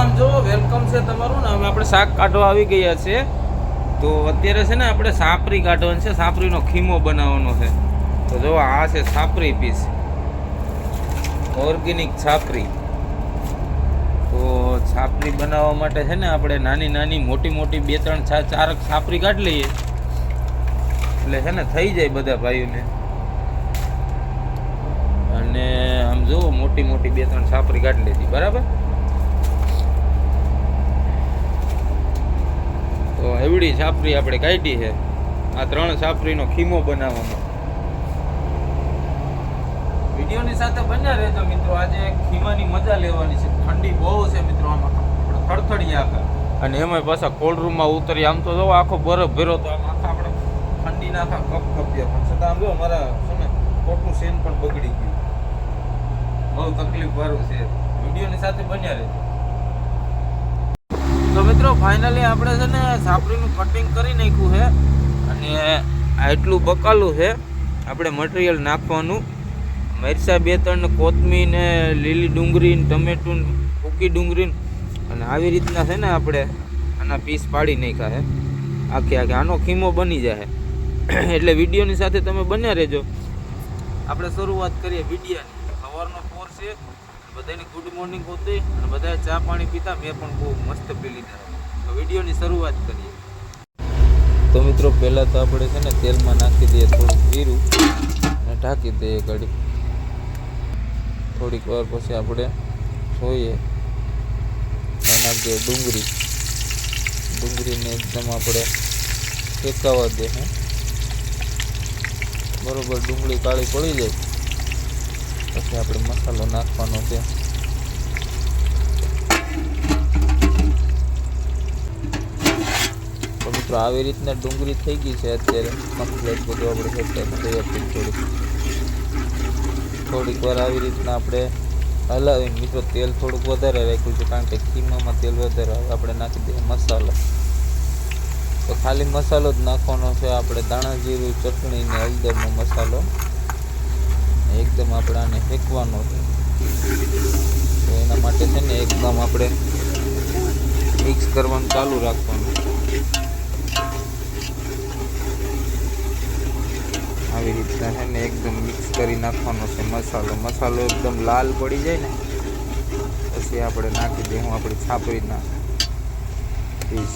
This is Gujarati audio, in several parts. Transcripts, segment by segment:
આમ જો વેલકમ છે તમારું ને. હવે આપણે શાક કાઢવા આવી ગયા છે. તો અત્યારે છે ને આપણે સાપરી કાઢવાની છે. સાપરીનો ખીમો બનાવવાનો છે. તો જો આ છે સાપરી પીસ, ઓર્ગેનિક સાપરી. તો સાપરી બનાવવા માટે છે ને આપણે નાની નાની મોટી મોટી 2-3-4 સાપરી કાઢી લઈએ એટલે છે ને થઈ જાય બધા ભાઈઓને. અને આમ જો મોટી મોટી 2-3 સાપરી કાઢી લીધી, બરાબર. તો એવડી સાપરી આપણે કાઢી છે. આ 3 સાપરીનો ખીમો બનાવવાનો. વિડીયોની સાથે બન્યા રહેજો મિત્રો. આજે ખીમાની મજા લેવાની છે. ઠંડી બહુ છે મિત્રો, આમાં આપણે થરથડી આખા. અને એમાં પાછા કોલ્ડ રૂમમાં ઉતરી. આમ તો જો આખો બરફ ભેરો, તો આમ આખા આપણે ઠંડીના આખા કપ કપ્યા. પણ છતાં આમ જો અમારા છે ને કોટનું સેન પણ બગડી ગયું. બહુ તકલીફ વાળું છે. વિડીયોની સાથે બન્યા રહેજો. તો મિત્રો ફાઇનલી આપણે છે ને સાપરીનું કટિંગ કરી નાખ્યું છે. અને આટલું બકાલું છે. આપણે મટીરિયલ નાખવાનું મરચાં 2-3 કોથમીર ને લીલી ડુંગળી ને ટમેટું સૂકી ડુંગળી. અને આવી રીતના છે ને આપણે આના પીસ પાડી નાખ્યા છે આખે આનો ખીમો બની જાય. એટલે વિડીયોની સાથે તમે બન્યા રહેજો. આપણે શરૂઆત કરીએ વિડીયાની. સવારનો પોર છે, બધાને ગુડ મોર્નિંગ હોતી અને બધાએ ચા પાણી પીતા. મેં પણ બહુ મસ્ત પી લીધા. તો વિડીયોની શરૂઆત કરીએ. તો મિત્રો પહેલાં તો આપણે છે ને તેલમાં નાખી દઈએ થોડું જીરું અને ઢાંકી દઈએ ઘડી. થોડીક વાર પછી આપણે જોઈએ નાખીએ ડુંગળીને એકદમ આપણે શેકાવા દે. બરોબર ડુંગળી કાળી પડી જાય પછી આપણે મસાલો નાખવાનો છે. તો મિત્રો આવી રીતના ડુંગળી થઈ ગઈ છે અત્યારે કમ્પ્લીટ. બધું આપણે સેટ થઈ હતી. થોડીક વાર આવી રીતના આપણે હલાવી. મિત્રો તેલ થોડુંક વધારે રાખ્યું છે કારણ કે ખીમામાં તેલ વધારે આવે. આપણે નાખી દઈએ મસાલો. તો ખાલી મસાલો જ નાખવાનો છે આપણે. ધાણા જીરું, ચટણી ને હળદરનો મસાલો એકદમ આપણે આને શેકવાનો છે. તો એના માટે છે ને એકદમ આપણે મિક્સ કરવાનું ચાલુ રાખવાનું. આવી રીતના છે ને એકદમ મિક્સ કરી નાખવાનો છે મસાલો એકદમ લાલ પડી જાય ને પછી આપણે નાખી દઈએ આપણી છાપરીના પીસ.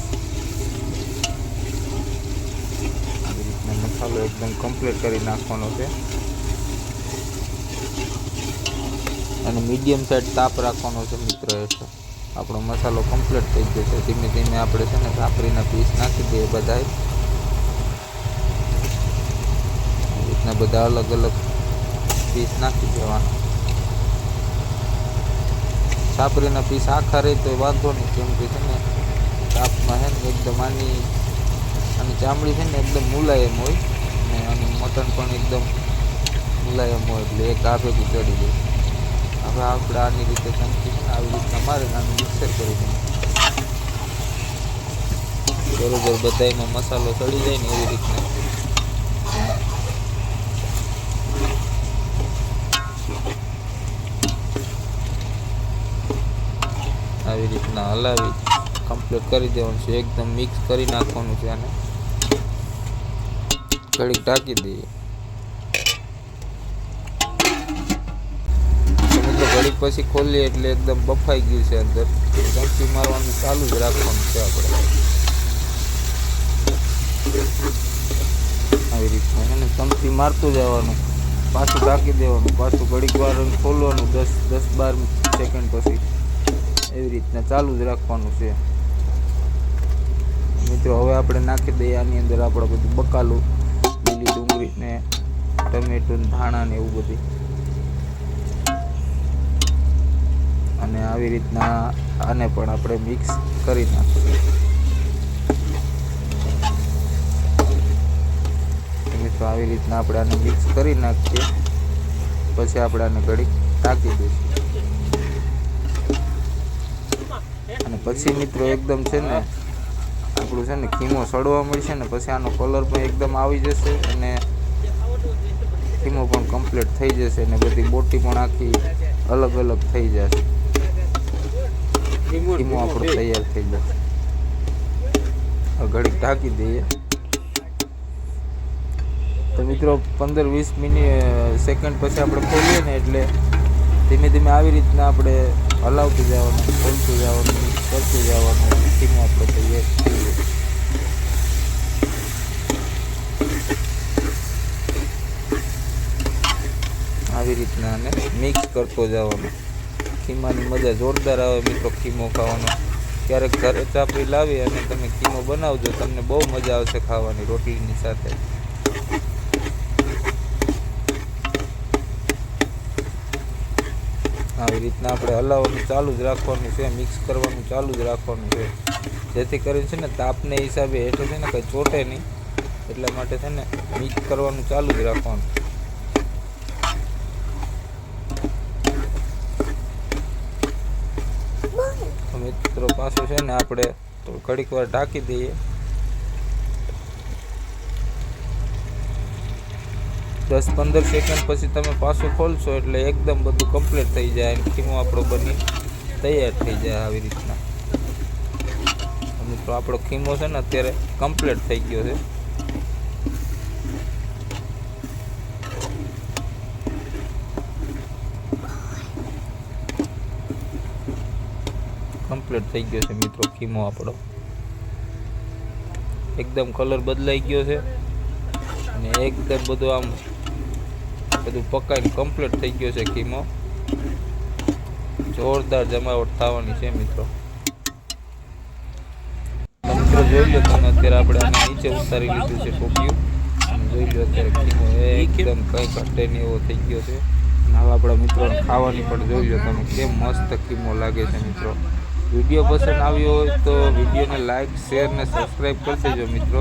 આવી રીતના મસાલો એકદમ કમ્પ્લીટ કરી નાખવાનો છે. અને મીડિયમ સાઈડ તાપ રાખવાનો છે મિત્રો. એટલે આપણો મસાલો કમ્પ્લીટ થઈ ગયો છે. ધીમે ધીમે આપણે છે ને છાપરીના પીસ નાખી દઈએ બધાય. બધા અલગ અલગ પીસ નાખી દેવાના. છાપરીના પીસ આખા રહે તો વાંધો નહીં, કેમ કે છે ને તાપમાં છે ને એકદમ આની ચામડી છે ને એકદમ મુલાયમ હોય અને આનું મટન પણ એકદમ મુલાયમ હોય એટલે એક આ ભેગું ચડી જાય. હવે આપણે આની રીતે ચમચી છે ને આવી રીતના મારીને આનું મિક્સર કરી દઈએ. બરોબર બધામાં મસાલો ચડી જાય ને એવી રીતના આવી રીતના હલાવી કમ્પ્લીટ કરી દેવાનું છે. એકદમ મિક્સ કરી નાખવાનું છે. આને ઘડીક ઢાંકી દઈએ. મિત્રો ઘડીક પછી ખોલીએ એટલે એકદમ બફાઈ ગયું છે અંદર. ચમચી મારવાનું ચાલુ જ રાખવાનું છે આપણે. આવી રીતના એને ચમચી મારતું જવાનું, પાછું ઢાંકી દેવાનું, પાછું ઘડીક વાર ખોલવાનું 10-12 સેકન્ડ પછી. એવી રીતના ચાલુ જ રાખવાનું છે મિત્રો. હવે આપણે નાખી દઈએ આની અંદર આપણે બધું બકાલું, લીલી ડુંગળી ને ટમેટું, ધાણા ને એવું બધું. અને આવી રીતના આને પણ આપણે મિક્સ કરી નાખીએ મિત્રો. આવી રીતના આપણે આને મિક્સ કરી નાખીએ પછી આપણે આને ઘડીક ઢાંકી દઈશું. અને પછી મિત્રો એકદમ છે ને આપણું છે ને ખીમો સડવા મળશે ને પછી આનો કલર પણ એકદમ આવી જશે અને ખીમો પણ કમ્પ્લીટ થઈ જશે અને બધી બોટી પણ આખી અલગ અલગ થઈ જશે. ખીમો આપણો તૈયાર થઈ ગયો. ઘડીક ઢાંકી દઈએ તો મિત્રો 15-20 સેકન્ડ પછી આપણે ખોલીએ ને એટલે ધીમે ધીમે આવી રીતના આપણે હલાવતું જવાનું, ખોલતું જવાનું, મિક્સ કરતું જવાનું. ખીમો આપણો તૈયાર થઈ ગયો. આવી રીતના અને મિક્સ કરતો જવાનું. ખીમાની મજા જોરદાર આવે મિત્રો ખીમો ખાવાનો. ક્યારેક ઘરે ચાપડી લાવી અને તમે ખીમો બનાવજો, તમને બહુ મજા આવશે ખાવાની રોટલીની સાથે. આવી રીતના આપણે હલાવવાનું ચાલુ જ રાખવાનું છે, મિક્સ કરવાનું ચાલુ જ રાખવાનું છે, જેથી કરીને છે ને તાપને હિસાબે હેઠે છે ને કંઈ ચોટે નહીં, એટલા માટે છે ને મિક્સ કરવાનું ચાલુ જ રાખવાનું. મિત્રો પાછું છે ને આપણે તો ઘડીક વાર ઢાંકી દઈએ. 10-15 સેકન્ડ પછી તમે પાછું ખોલશો એટલે એકદમ બધું કમ્પ્લીટ થઈ જાય અને ખીમો આપણો બની તૈયાર થઈ જાય. આવી રીતના મિત્રો આપણો ખીમો છે ને અત્યારે કમ્પ્લીટ થઈ ગયો છે. કમ્પ્લીટ થઈ ગયો છે મિત્રો ખીમો આપણો. એકદમ કલર બદલાઈ ગયો છે અને એકદમ બધું આમ બધું પકાઈને કમ્પ્લીટ થઈ ગયો છે ખીમો. જોરદાર જમાવટ થવાની છે મિત્રો. મિત્રો જોઈ લો તમે, અત્યારે આપણે આને નીચે ઉતારી લીધું છે ટોપિયું અને જોઈ લો અત્યારે ખીમો એકદમ કંઈ ઘટે નહીં એવો થઈ ગયો છે. અને હવે આપણા મિત્રોને ખાવાની પણ જોઈ લો તમે કેમ મસ્ત ખીમો લાગે છે મિત્રો. વિડીયો પસંદ આવ્યો હોય તો વિડીયોને લાઈક, શેર ને સબસ્ક્રાઈબ કરી દેજો મિત્રો.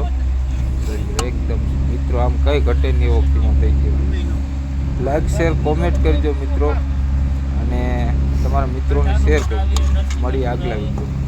એકદમ મિત્રો આમ કંઈ ઘટે નહીં એવો ખીમો થઈ ગયો. લાઈક, શેર, કોમેન્ટ કરજો મિત્રો અને તમારા મિત્રોને શેર કરજો. મળી આગલા વિડીયો.